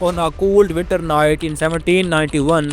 On a cold winter night in 1791,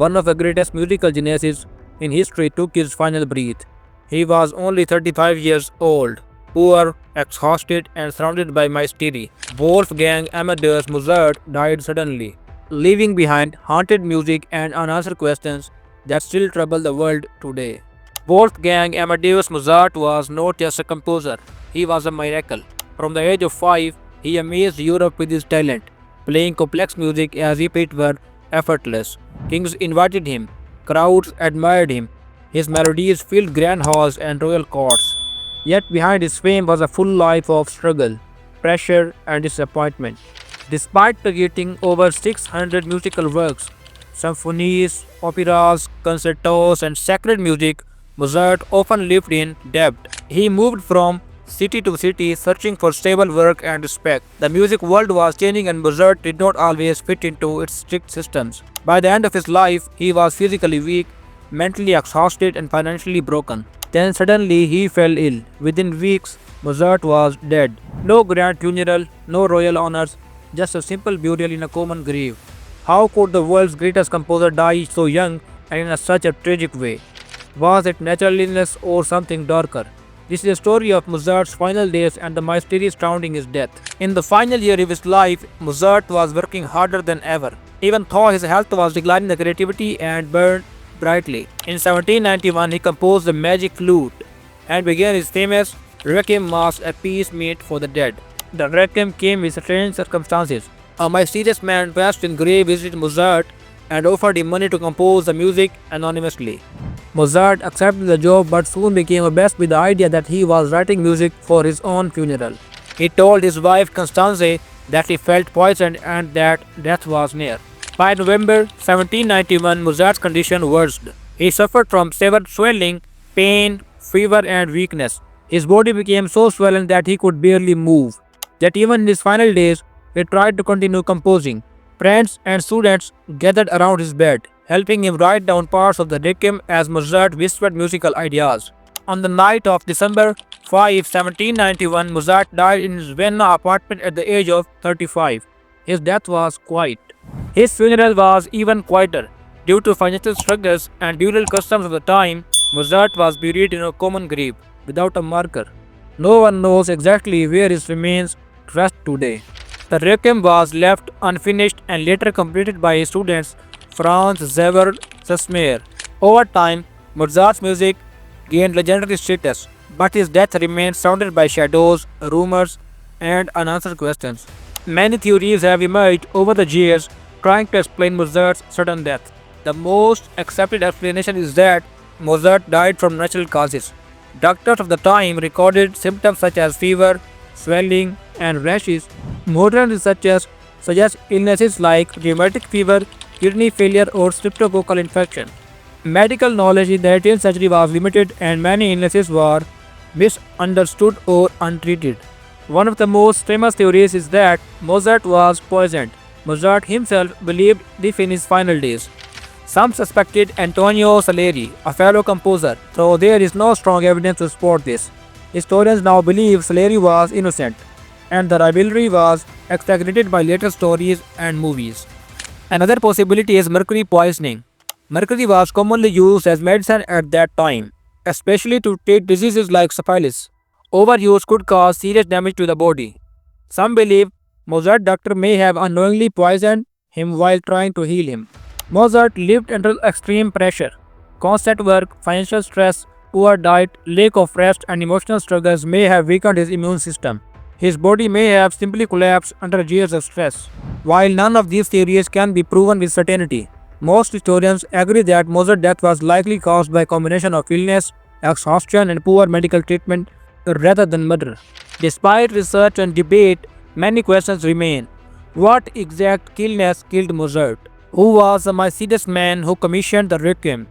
one of the greatest musical geniuses in history took his final breath. He was only 35 years old, poor, exhausted, and surrounded by mystery. Wolfgang Amadeus Mozart died suddenly, leaving behind haunted music and unanswered questions that still trouble the world today. Wolfgang Amadeus Mozart was not just a composer, he was a miracle. From the age of 5, he amazed Europe with his talent, playing complex music as if it were effortless. Kings invited him, crowds admired him. His melodies filled grand halls and royal courts. Yet behind his fame was a full life of struggle, pressure, and disappointment. Despite creating over 600 musical works, symphonies, operas, concertos, and sacred music, Mozart often lived in debt. He moved from city to city searching for stable work and respect. The music world was changing and Mozart did not always fit into its strict systems. By the end of his life, he was physically weak, mentally exhausted, and financially broken. Then suddenly he fell ill. Within weeks, Mozart was dead. No grand funeral, no royal honors, just a simple burial in a common grave. How could the world's greatest composer die so young and in such a tragic way? Was it natural illness or something darker? This is a story of Mozart's final days and the mystery surrounding his death. In the final year of his life, Mozart was working harder than ever. Even though his health was declining, the creativity and burned brightly. In 1791, he composed the Magic Flute and began his famous Requiem Mass, a peace meet for the dead. The Requiem came with strange circumstances. A mysterious man dressed in grey visited Mozart and offered him money to compose the music anonymously. Mozart accepted the job but soon became obsessed with the idea that he was writing music for his own funeral. He told his wife Constanze that he felt poisoned and that death was near. By November 1791, Mozart's condition worsened. He suffered from severe swelling, pain, fever, and weakness. His body became so swollen that he could barely move. Yet even in his final days, he tried to continue composing. Friends and students gathered around his bed, helping him write down parts of the Requiem as Mozart whispered musical ideas. On the night of December 5, 1791, Mozart died in his Vienna apartment at the age of 35. His death was quiet. His funeral was even quieter. Due to financial struggles and burial customs of the time, Mozart was buried in a common grave, without a marker. No one knows exactly where his remains rest today. The Requiem was left unfinished and later completed by his students Franz Xaver Sasmeer. Over time, Mozart's music gained legendary status, but his death remains surrounded by shadows, rumors, and unanswered questions. Many theories have emerged over the years trying to explain Mozart's sudden death. The most accepted explanation is that Mozart died from natural causes. Doctors of the time recorded symptoms such as fever, swelling, and rashes. Modern researchers suggest illnesses like rheumatic fever, kidney failure, or streptococcal infection. Medical knowledge in the 18th century was limited and many illnesses were misunderstood or untreated. One of the most famous theories is that Mozart was poisoned. Mozart himself believed this in his final days. Some suspected Antonio Salieri, a fellow composer, though there is no strong evidence to support this. Historians now believe Salieri was innocent, and the rivalry was exaggerated by later stories and movies. Another possibility is mercury poisoning. Mercury was commonly used as medicine at that time, especially to treat diseases like syphilis. Overuse could cause serious damage to the body. Some believe Mozart's doctor may have unknowingly poisoned him while trying to heal him. Mozart lived under extreme pressure. Constant work, financial stress, poor diet, lack of rest, and emotional struggles may have weakened his immune system. His body may have simply collapsed under years of stress. While none of these theories can be proven with certainty, most historians agree that Mozart's death was likely caused by a combination of illness, exhaustion, and poor medical treatment rather than murder. Despite research and debate, many questions remain. What exact illness killed Mozart? Who was the mysterious man who commissioned the Requiem?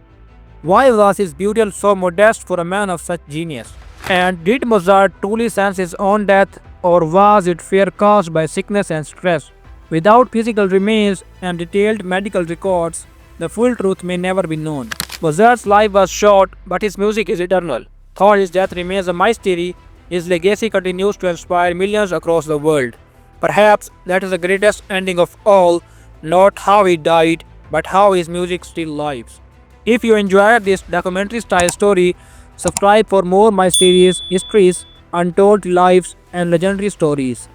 Why was his burial so modest for a man of such genius? And did Mozart truly sense his own death, or was it fear caused by sickness and stress? Without physical remains and detailed medical records, the full truth may never be known. Mozart's life was short, but his music is eternal. Though his death remains a mystery, his legacy continues to inspire millions across the world. Perhaps that is the greatest ending of all, not how he died, but how his music still lives. If you enjoyed this documentary style story, subscribe for more mysterious histories, untold lives, and legendary stories.